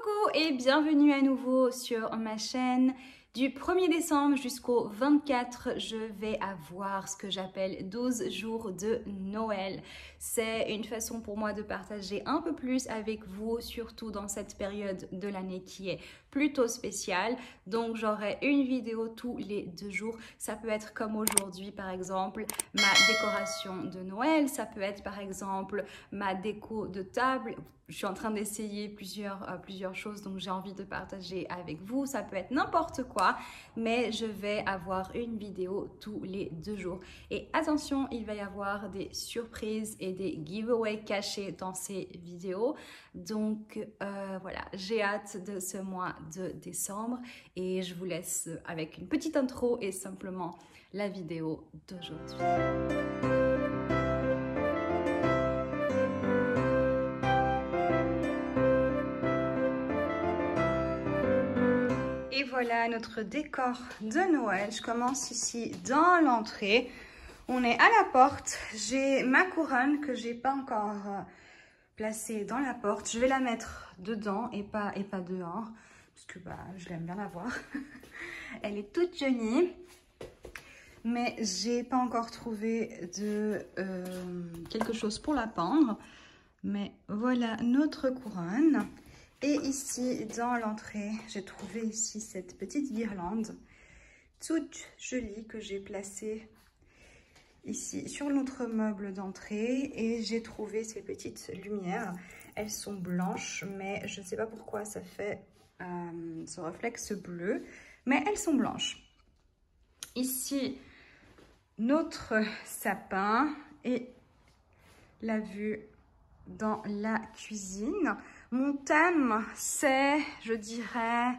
Coucou et bienvenue à nouveau sur ma chaîne. Du 1er décembre jusqu'au 24, je vais avoir ce que j'appelle 12 jours de Noël. C'est une façon pour moi de partager un peu plus avec vous, surtout dans cette période de l'année qui est plutôt spéciale. Donc j'aurai une vidéo tous les 2 jours. Ça peut être comme aujourd'hui par exemple ma décoration de Noël. Ça peut être par exemple ma déco de table. Je suis en train d'essayer plusieurs choses, donc j'ai envie de partager avec vous. Ça peut être n'importe quoi, mais je vais avoir une vidéo tous les 2 jours. Et attention, il va y avoir des surprises et des giveaways cachés dans ces vidéos. Donc voilà, j'ai hâte de ce mois de décembre et je vous laisse avec une petite intro et simplement la vidéo d'aujourd'hui. Et voilà notre décor de Noël. Je commence ici dans l'entrée. On est à la porte. J'ai ma couronne que j'ai pas encore placée dans la porte. Je vais la mettre dedans et pas dehors parce que je l'aime bien la voir. Elle est toute jolie. Mais j'ai pas encore trouvé de quelque chose pour la pendre. Mais voilà notre couronne. Et ici, dans l'entrée, j'ai trouvé ici cette petite guirlande toute jolie que j'ai placée ici sur notre meuble d'entrée. Et j'ai trouvé ces petites lumières. Elles sont blanches, mais je ne sais pas pourquoi ça fait ce réflexe bleu. Mais elles sont blanches. Ici, notre sapin et la vue dans la cuisine. Mon thème, c'est, je dirais,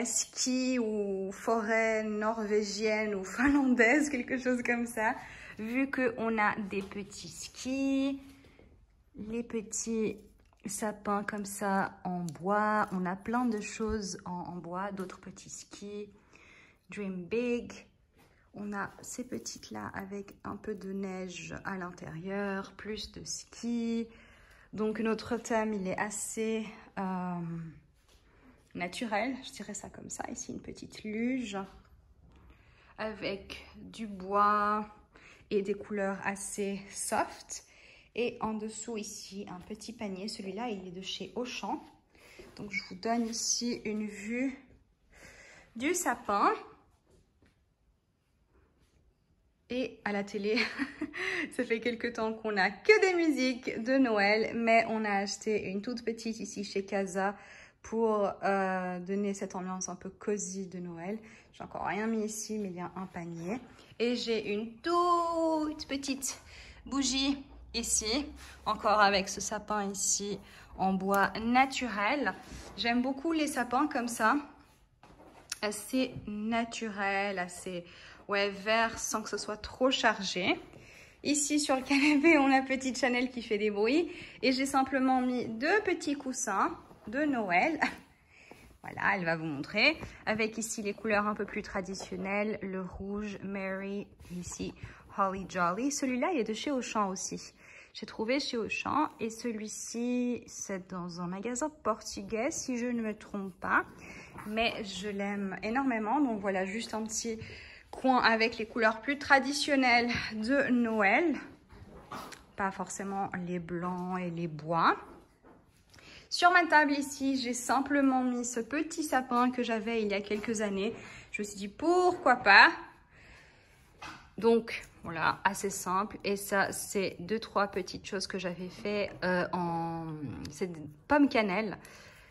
ski ou forêt norvégienne ou finlandaise, quelque chose comme ça. Vu qu'on a des petits skis, les petits sapins comme ça en bois. On a plein de choses en bois, d'autres petits skis. Dream big. On a ces petites là avec un peu de neige à l'intérieur, plus de skis. Donc notre thème, il est assez naturel, je dirais ça comme ça. Ici, une petite luge avec du bois et des couleurs assez soft. Et en dessous, ici, un petit panier. Celui-là, il est de chez Auchan. Donc, je vous donne ici une vue du sapin. Et à la télé, ça fait quelques temps qu'on n'a que des musiques de Noël, mais on a acheté une toute petite ici chez Casa pour donner cette ambiance un peu cosy de Noël. J'ai encore rien mis ici, mais il y a un panier. Et j'ai une toute petite bougie ici, encore avec ce sapin ici en bois naturel. J'aime beaucoup les sapins comme ça, assez naturel, assez... vert sans que ce soit trop chargé. Ici sur le canapé, on a petite Chanel qui fait des bruits. Et j'ai simplement mis 2 petits coussins de Noël. Voilà, elle va vous montrer. Avec ici les couleurs un peu plus traditionnelles. Le rouge, Mary, ici Holly Jolly. Celui-là, il est de chez Auchan aussi. J'ai trouvé chez Auchan. Et celui-ci, c'est dans un magasin portugais, si je ne me trompe pas. Mais je l'aime énormément. Donc voilà, juste un petit... coin avec les couleurs plus traditionnelles de Noël, pas forcément les blancs et les bois. Sur ma table ici, j'ai simplement mis ce petit sapin que j'avais il y a quelques années. Je me suis dit pourquoi pas. Donc voilà, assez simple. Et ça, c'est 2-3 petites choses que j'avais fait c'est des pommes cannelle.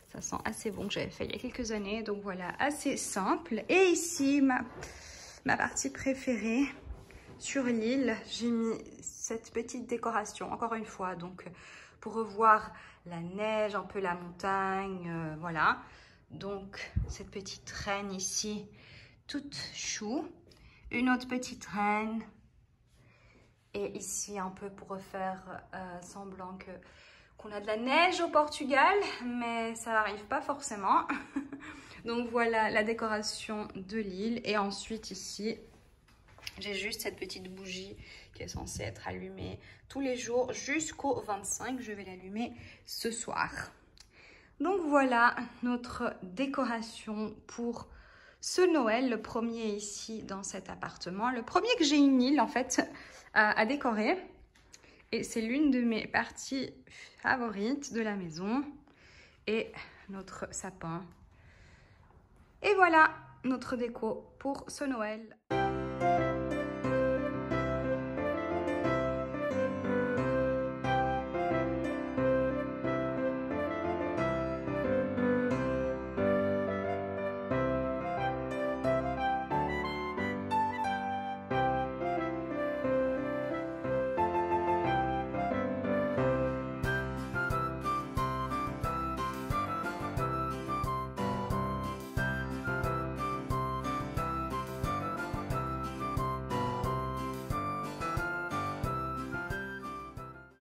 Ça sent assez bon, que j'avais fait il y a quelques années. Donc voilà, assez simple. Et ici, ma partie préférée, sur l'île, j'ai mis cette petite décoration, encore une fois, donc pour revoir la neige, un peu la montagne, voilà. Donc, cette petite reine ici, toute chou. Une autre petite reine. Et ici, un peu pour refaire semblant qu'on a de la neige au Portugal, mais ça n'arrive pas forcément. Donc voilà la décoration de l'île. Et ensuite ici, j'ai juste cette petite bougie qui est censée être allumée tous les jours jusqu'au 25. Je vais l'allumer ce soir. Donc voilà notre décoration pour ce Noël, le premier ici dans cet appartement. Le premier que j'ai une île en fait à décorer. Et c'est l'une de mes parties favorites de la maison. Et notre sapin. Et voilà notre déco pour ce Noël.